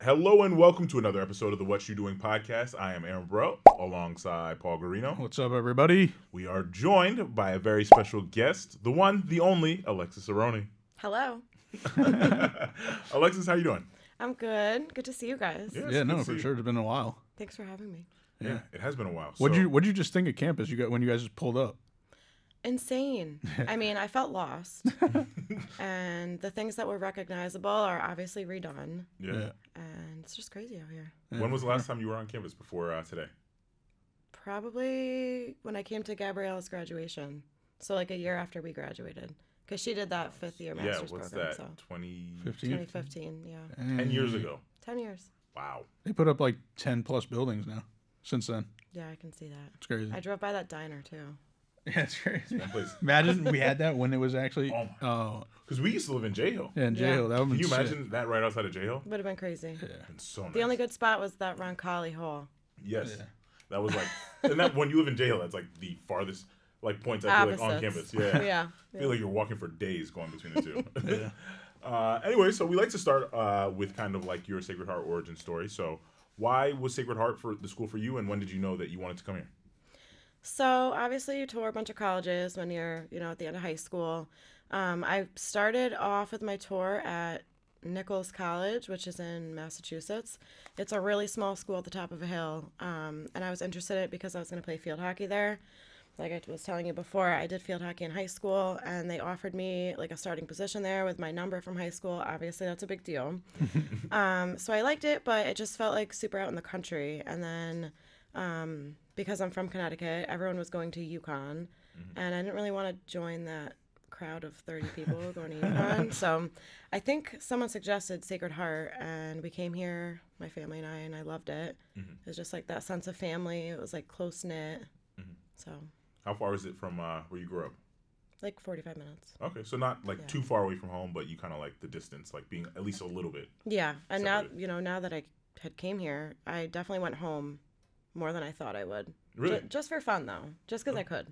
Hello and welcome to another episode of the SHU Doing podcast. I am Aaron Burrell alongside Paul Guarino. What's up, everybody? We are joined by a very special guest, the one, the only, Alexis Aronne. Hello. Alexis, how you doing? I'm good. Good to see you guys. Yeah, No, for sure. It's been a while. Thanks for having me. Yeah, it has been a while. What'd you just think of campus when you guys just pulled up? Insane. I mean, I felt lost. And the things that were recognizable are obviously redone. Yeah. And it's just crazy out here. When was the last time you were on campus before today? Probably when I came to Gabrielle's graduation. So like a year after we graduated. Because she did that fifth year master's what's program. that? So 2015? 2015, yeah. 10 years ago. 10 years. Wow. They put up like 10 plus buildings now since then. Yeah, I can see that. It's crazy. I drove by that diner too. Yeah, it's crazy. One place. Imagine we had that when it was actually. Because we used to live in J-Hill. Yeah, in J-Hill. That would Can be you imagine that right outside of J-Hill? Would have been crazy. Yeah. It's so nice. The only good spot was that Roncalli Hall. Yes. Yeah. That was like, and that when you live in J-Hill, that's like the farthest points I feel like on campus. Yeah. Yeah. I feel like you're walking for days going between the two. Yeah. Anyway, so we like to start with kind of like your Sacred Heart origin story. So why was Sacred Heart for the school for you, and when did you know that you wanted to come here? So obviously you tour a bunch of colleges when you're, at the end of high school. I started off with my tour at Nichols College, which is in Massachusetts. It's a really small school at the top of a hill. And I was interested in it because I was going to play field hockey there. Like I was telling you before, I did field hockey in high school, and they offered me like a starting position there with my number from high school. Obviously, that's a big deal. So I liked it, but it just felt like super out in the country. And then because I'm from Connecticut, everyone was going to UConn, and I didn't really want to join that crowd of 30 people going to UConn. So I think someone suggested Sacred Heart, and we came here, my family and I loved it. It was just like that sense of family. It was like close-knit. So. How far is it from where you grew up? Like 45 minutes. Okay, so not like too far away from home, but you kind of like the distance, like being at least a little bit. Yeah, and separated. now that I had came here, I definitely went home more than I thought I would. Really? Just for fun, though. Just because I could.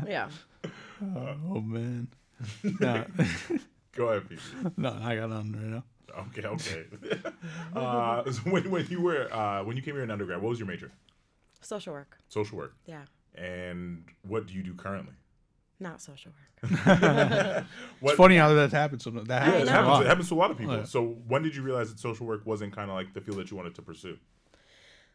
Yeah. Oh, man. No, Go ahead, Pete. no, I got on right now. Okay. So when you came here in undergrad, what was your major? Social work. Social work. Yeah. And what do you do currently? Not social work. It's funny how that happens. That Yeah, happens. it happens to a lot of people. Oh, yeah. So when did you realize that social work wasn't kind of like the field that you wanted to pursue?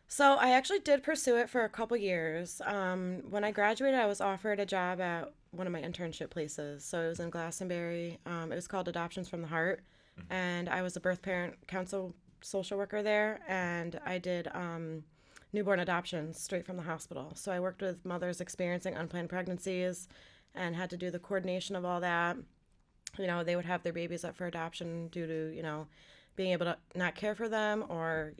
So I actually did pursue it for a couple years. When I graduated, I was offered a job at one of my internship places. So it was in Glastonbury. It was called Adoptions from the Heart. And I was a birth parent counsel social worker there. And I did newborn adoptions straight from the hospital. So I worked with mothers experiencing unplanned pregnancies and had to do the coordination of all that. They would have their babies up for adoption due to, being able to not care for them or,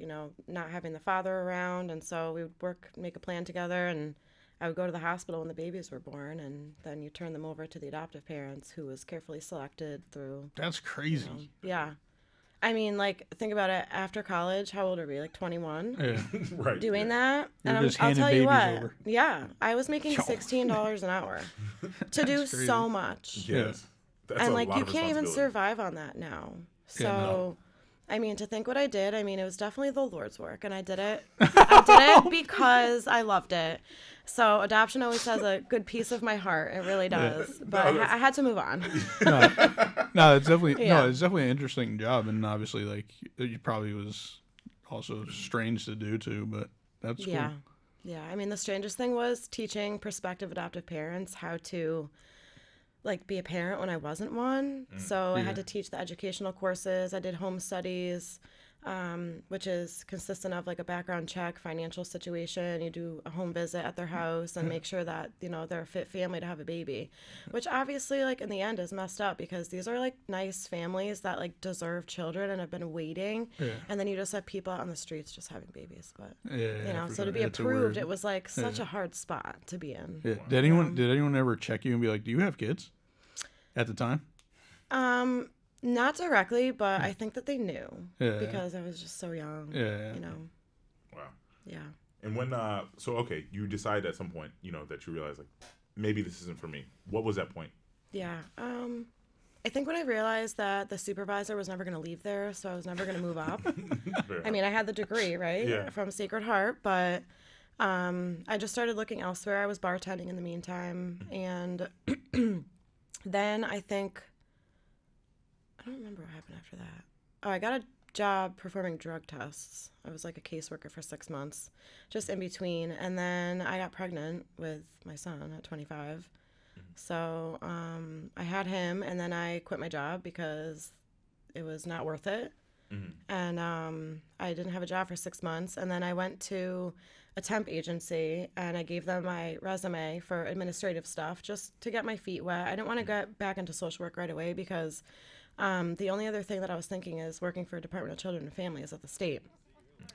not having the father around. And so we would make a plan together, and I would go to the hospital when the babies were born, and then you turn them over to the adoptive parents who was carefully selected through. That's crazy. Yeah. I mean, like, think about it. After college, how old are we? Like 21? Yeah. Right. Doing that? You're And just I'll handing tell you babies what. over. Yeah. I was making $16 an hour to do crazy. so much. Yes. That's And, a like, lot you of can't even responsibility. survive on that now. So, Yeah, no. I mean, to think what I did, it was definitely the Lord's work. And I did it. I did it because I loved it. So adoption always has a good piece of my heart. It really does. But I had to move on. No, it's definitely Yeah. it's definitely an interesting job, and obviously, like, it probably was also strange to do too, but that's cool. Yeah. I mean, the strangest thing was teaching prospective adoptive parents how to, like, be a parent when I wasn't one. So I had to teach the educational courses. I did home studies, which is consistent of like a background check, financial situation. You do a home visit at their house and make sure that, they're a fit family to have a baby, which obviously, like, in the end is messed up because these are like nice families that like deserve children and have been waiting. Yeah. And then you just have people out on the streets just having babies. But, Yeah, for so to sure. be It's a approved, weird- it was like such a hard spot to be in. Yeah. Did anyone ever check you and be like, "Do you have kids?" At the time. Not directly, but I think that they knew because I was just so young. Yeah. Wow. Yeah. And when you decide at some point, that you realize like maybe this isn't for me. What was that point? Yeah. I think when I realized that the supervisor was never going to leave there, so I was never going to move up. Fair I mean, I had the degree, right, Yeah. from Sacred Heart, but I just started looking elsewhere. I was bartending in the meantime, and then I don't remember what happened after that. Oh, I got a job performing drug tests. I was like a caseworker for 6 months, just in between, and then I got pregnant with my son at 25. So I had him, and then I quit my job because it was not worth it. And I didn't have a job for 6 months, and then I went to a temp agency, and I gave them my resume for administrative stuff just to get my feet wet. I didn't want to get back into social work right away because the only other thing that I was thinking is working for Department of Children and Families at the state.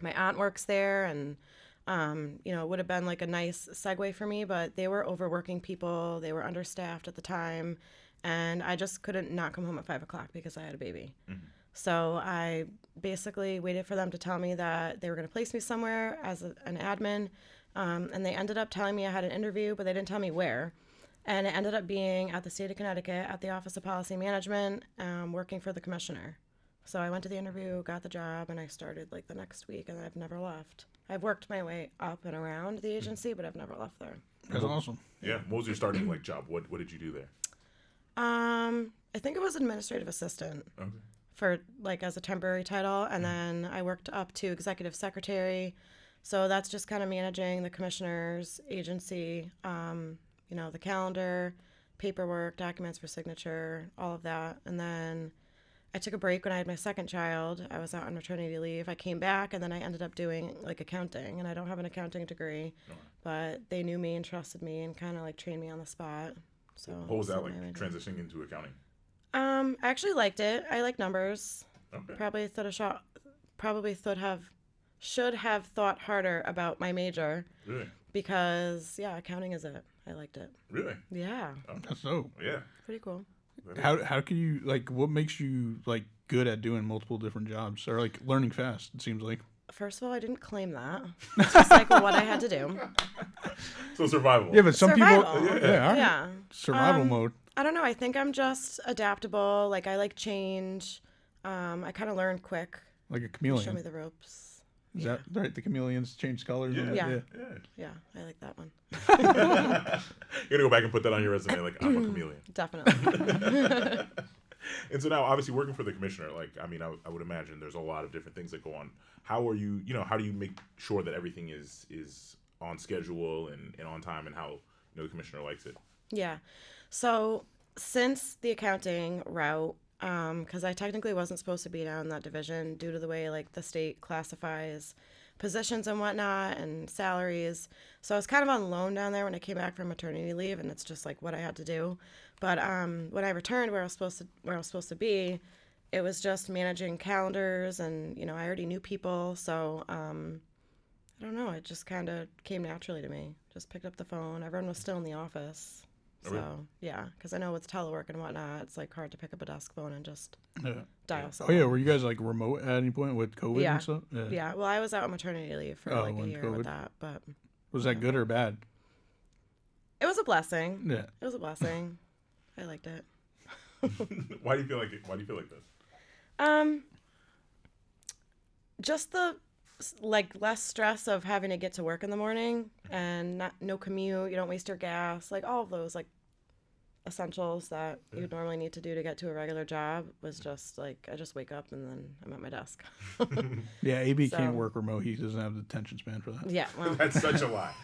My aunt works there, and it would have been like a nice segue for me, but they were overworking people. They were understaffed at the time, and I just couldn't not come home at 5 o'clock because I had a baby. So I basically waited for them to tell me that they were going to place me somewhere as an admin, and they ended up telling me I had an interview, but they didn't tell me where. And it ended up being at the state of Connecticut at the Office of Policy Management, working for the commissioner. So I went to the interview, got the job, and I started like the next week, and I've never left. I've worked my way up and around the agency, but I've never left there. That's awesome. Yeah. What was your starting like job? What did you do there? I think it was administrative assistant Okay. for like as a temporary title, and then I worked up to executive secretary. So that's just kind of managing the commissioner's agency, the calendar, paperwork, documents for signature, all of that. And then I took a break when I had my second child. I was out on maternity leave. I came back, and then I ended up doing like accounting, and I don't have an accounting degree, but they knew me and trusted me and kind of like trained me on the spot. So What was that like transitioning into accounting? I actually liked it. I like numbers. Okay. Should have thought harder about my major Really? because accounting is it. I liked it. Really? Yeah, That's dope. Yeah. pretty cool. How can you like? What makes you like good at doing multiple different jobs or like learning fast? It seems like. First of all, I didn't claim that. It's just like what I had to do. So survival. Yeah, but some Survival. people. Yeah. All right. Yeah. Survival mode. I don't know. I think I'm just adaptable. Like I like change. I kind of learn quick. Like a Show chameleon. me the ropes. Is that right? The chameleons change colors. Yeah. and- Yeah. Yeah. Yeah, I like that one. You're gonna go back and put that on your resume, like I'm a chameleon. Definitely. And so now, obviously, working for the commissioner, like I mean, I would imagine there's a lot of different things that go on. How are you? How do you make sure that everything is on schedule and on time, and how the commissioner likes it? Yeah. So since the accounting route, because I technically wasn't supposed to be down in that division due to the way like the state classifies positions and whatnot and salaries. So I was kind of on loan down there when I came back from maternity leave, and it's just like what I had to do. But when I returned where I was supposed to be, it was just managing calendars, and I already knew people, so I don't know. It just kind of came naturally to me. Just picked up the phone. Everyone was still in the office. So, really? yeah, because I know with telework and whatnot, it's like hard to pick up a desk phone and just Yeah. dial Oh someone. yeah, were you guys like remote at any point with COVID Yeah. and stuff? Yeah, well, I was out on maternity leave for Oh, like a when year COVID. with that, but Was that good or bad? it was a blessing. Yeah. It was a blessing. I liked it. Why do you feel like it? Why do you feel like this? Just the like less stress of having to get to work in the morning and no commute. You don't waste your gas. Like all of those like essentials that you would normally need to do to get to a regular job was just like I just wake up and then I'm at my desk. Yeah, AB So- can't work remote. He doesn't have the attention span for that. Yeah, well, That's such a lie.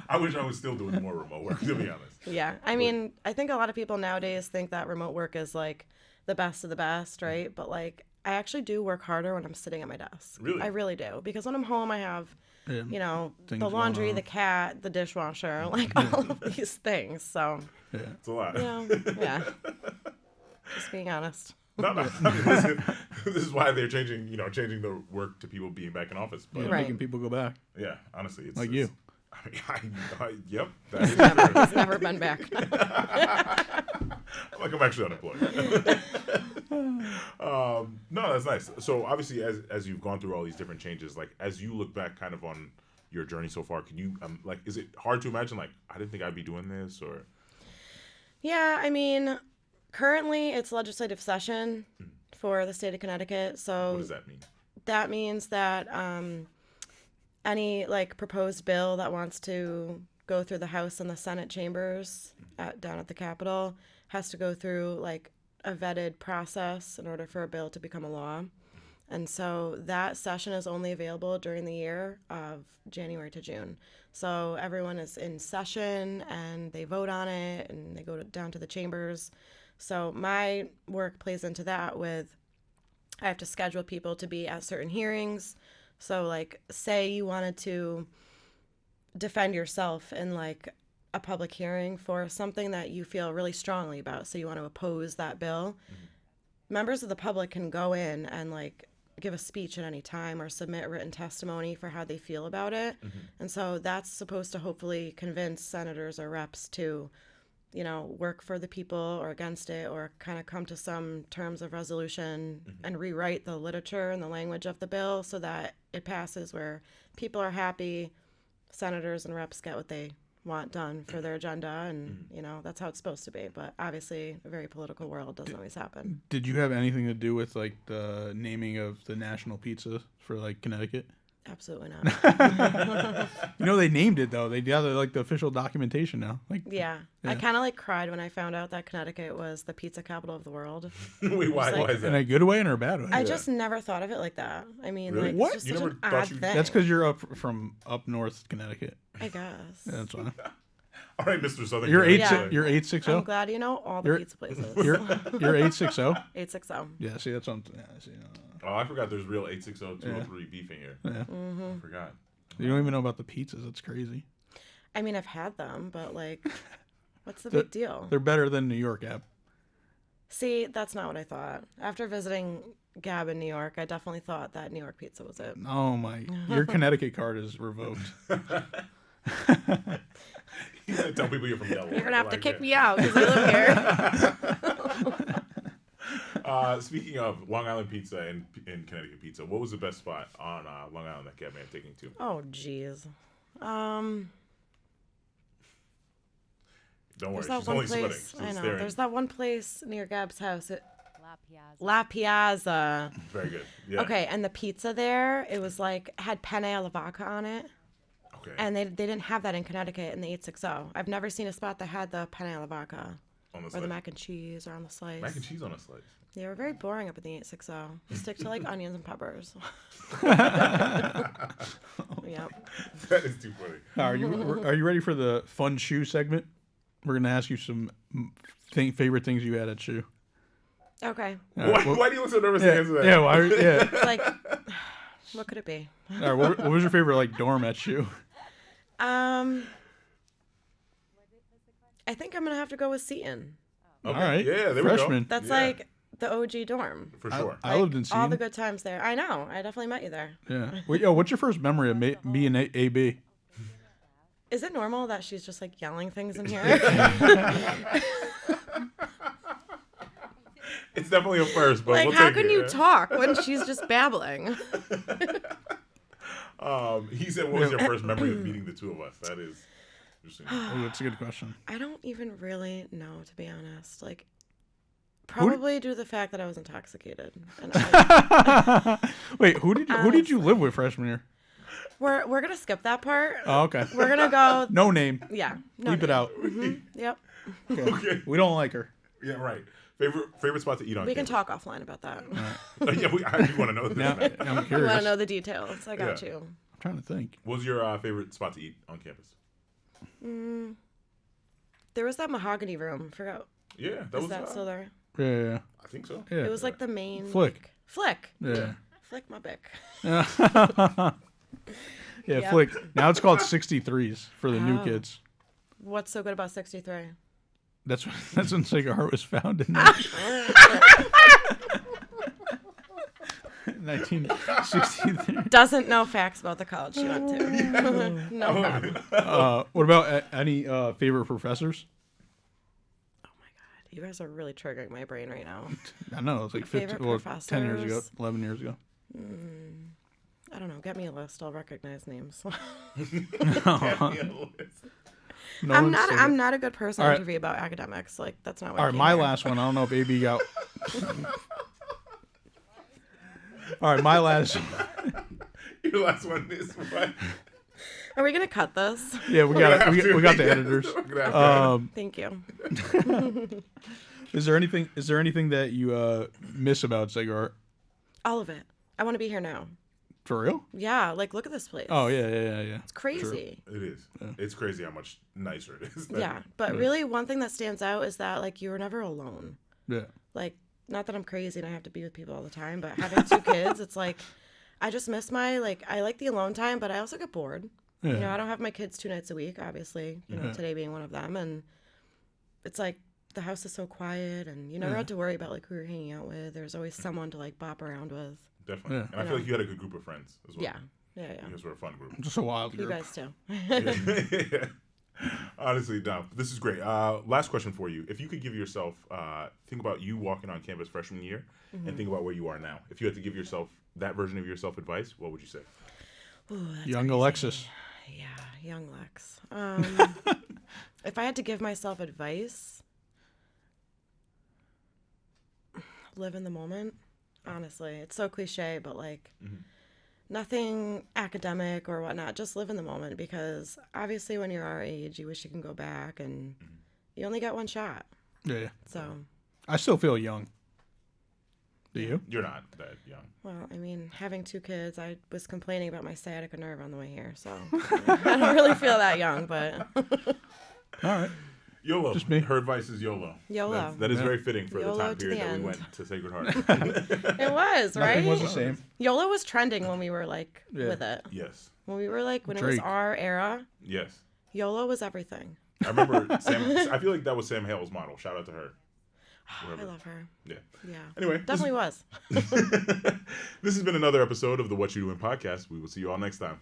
I wish I was still doing more remote work, to be honest. yeah. I mean, I think a lot of people nowadays think that remote work is like the best of the best, right? But like I actually do work harder when I'm sitting at my desk. Really? I really do. Because when I'm home, I have, Yeah. Things the going laundry, on. the cat, the dishwasher, like all of these things. So, Yeah. It's a lot. yeah. Just being honest. No, I mean, listen, this is why they're changing the work to people being back in office. But Yeah, Right. making people go back. yeah, honestly, it's Like you. I mean, yep. That is true. He's never been back. Like I'm actually unemployed. No, that's nice. So obviously, as you've gone through all these different changes, like as you look back, kind of on your journey so far, can you like, is it hard to imagine like I didn't think I'd be doing this or? Yeah, I mean, Currently, it's legislative session for the state of Connecticut. So What does that mean? that means that any like proposed bill that wants to go through the House and the Senate chambers down at the Capitol has to go through like a vetted process in order for a bill to become a law. And so that session is only available during the year of January to June. So everyone is in session and they vote on it and they go down to the chambers. So my work plays into that with I have to schedule people to be at certain hearings. So like say you wanted to defend yourself in like a public hearing for something that you feel really strongly about. So you want to oppose that bill. Members of the public can go in and like give a speech at any time or submit written testimony for how they feel about it. And so that's supposed to hopefully convince senators or reps to, you know, work for the people or against it or kind of come to some terms of resolution and rewrite the literature and the language of the bill so that it passes where people are happy, senators and reps get what they want done for their agenda, and you know that's how it's supposed to be. But obviously a very political world doesn't always happen. Did you have anything to do with like the naming of the national pizza for like Connecticut? Absolutely not. You know they named it though. They gather like the official documentation now. Like Yeah. I kind of like cried when I found out that Connecticut was the pizza capital of the world. Wait, why like- is that? in a good way and or a bad way? I just never thought of it like that. I mean, Really? like What? it's just You such never an thought odd you- thing. That's because you're from up north Connecticut. I guess. Yeah, that's why. All right, Mr. Southern. You're Connecticut. Yeah. You're 860. I'm glad you know all the You're- pizza places. You're 860. 860. Yeah, see that's something. Yeah, see, Oh, I forgot there's real 860-203 beef in here. yeah. I forgot. You don't even know about the pizzas. That's crazy. I mean, I've had them, but like, what's the big deal? They're better than New York app. See, that's not what I thought. After visiting Gab in New York, I definitely thought that New York pizza was it. Oh my! Your Connecticut card is revoked. You gotta tell people you're from Delaware. You're gonna have to kick me out because I live here. Speaking of Long Island pizza and Connecticut pizza, what was the best spot on Long Island that Gab may have taken you to? Oh, jeez. Don't worry, There's that she's one only sweating. place. So I know. staring. There's that one place near Gab's house. La Piazza. La Piazza. Very good. Yeah. Okay, and the pizza there, it was like had penne alla vodka on it, Okay. and they didn't have that in Connecticut in the 860. I've never seen a spot that had the penne alla vodka on the or slice. the mac and cheese or on the slice. Mac and cheese on a slice. They were very boring up in the 860. You stick to like onions and peppers. Yep. That is too funny. Are you ready for the fun SHU segment? We're gonna ask you some favorite things you had at SHU. Okay. All right, Why do you look so nervous yeah, to answer that? yeah, well, yeah. Like, what could it be? All right, what was your favorite like dorm at SHU? I think I'm gonna have to go with Seton. Okay. All right, Yeah, there freshman. we go. That's Yeah, like the OG dorm. for sure. I lived in All Seton. the good times there. I know. I definitely met you there. Yeah. Well, yo, what's your first memory of me and AB? Is it normal that she's just like yelling things in here? It's definitely a first, but Like, we'll how take can it, you yeah. talk when she's just babbling? He said, "What was your first memory of meeting the two of us?" That is interesting. Oh, that's a good question. I don't even really know, to be honest. Like, probably due to the fact that I was intoxicated. And Wait, who did you live with freshman year? we're gonna skip that part. Oh, okay. We're gonna go. No name. Yeah. No Leave it name. out. Yep. Okay. We don't like her. Yeah, right. Favorite spot to eat on? We can campus? talk offline about that. Yeah, I do want to know this. Now, now. I'm You curious. want to know the details? I got Yeah. you. I'm trying to think. What was your favorite spot to eat on campus? There was that mahogany room. Forgot. Yeah, that Is was. that still there? Yeah, I think so. yeah. It was like the main. Flick. Flick. Yeah. Flick my bick. Yeah, Yep. Flick. Now it's called 63s for the new Oh. kids. What's so good about 63? That's when cigar was founded. 1963. Doesn't know facts about the college she went to. No problem. What about any favorite professors? Oh my god, you guys are really triggering my brain right now. I don't know. It's like Favorite 10 years ago, professors? 11 years ago. I don't know. Get me a list. I'll recognize names. No I'm one's not. said I'm it. not a good person All to right. interview about academics. Like that's not what. All I right, came my here. last one. I don't know if AB got. All right, my last. Your last one is what? Are we gonna cut this? Yeah, we got it. We got the editors. We're gonna have to. Thank you. Is there anything? Is there anything that you miss about Cigar? All of it. I want to be here now. For real? Yeah, like look at this place. Oh yeah. It's crazy. It is. It's crazy how much nicer it is. Yeah, but really, one thing that stands out is that like you were never alone. Yeah. Like, not that I'm crazy and I have to be with people all the time, but having 2 kids, it's like I just miss my I like the alone time, but I also get bored. Yeah. You know, I don't have my kids 2 nights a week, obviously. You know, today being one of them, and it's like the house is so quiet, and you never had to worry about like who you're hanging out with. There's always someone to like bop around with. Definitely. Yeah. And I feel like you had a good group of friends as well. Yeah. You guys were a fun group. Just a wild You group. guys too. Yeah. Honestly, no. This is great. Last question for you. If you could give yourself, think about you walking on campus freshman year and think about where you are now. If you had to give yourself that version of yourself advice, what would you say? Ooh, that's Young crazy. Alexis. Yeah, young Lex. If I had to give myself advice, live in the moment. Honestly, it's so cliche, but like nothing academic or whatnot. Just live in the moment, because obviously when you're our age, you wish you can go back, and you only got one shot. Yeah. So, I still feel young. Do you? You're not that young. well, I mean, having 2 kids, I was complaining about my sciatica nerve on the way here, so I don't really feel that young, but All right. YOLO. Just me. Her advice is YOLO. YOLO. That is very fitting for YOLO the time to period the that we end. went to Sacred Heart. It was, right? Nothing was the same. YOLO was trending when we were like Yeah. with it. Yes. When we were like, when it was Drake. our era, Yes. YOLO was everything. I remember I feel like that was Sam Hale's model. Shout out to her. I love her. Yeah. Yeah. Anyway, Definitely was. this has been another episode of the What You Doing podcast. We will see you all next time.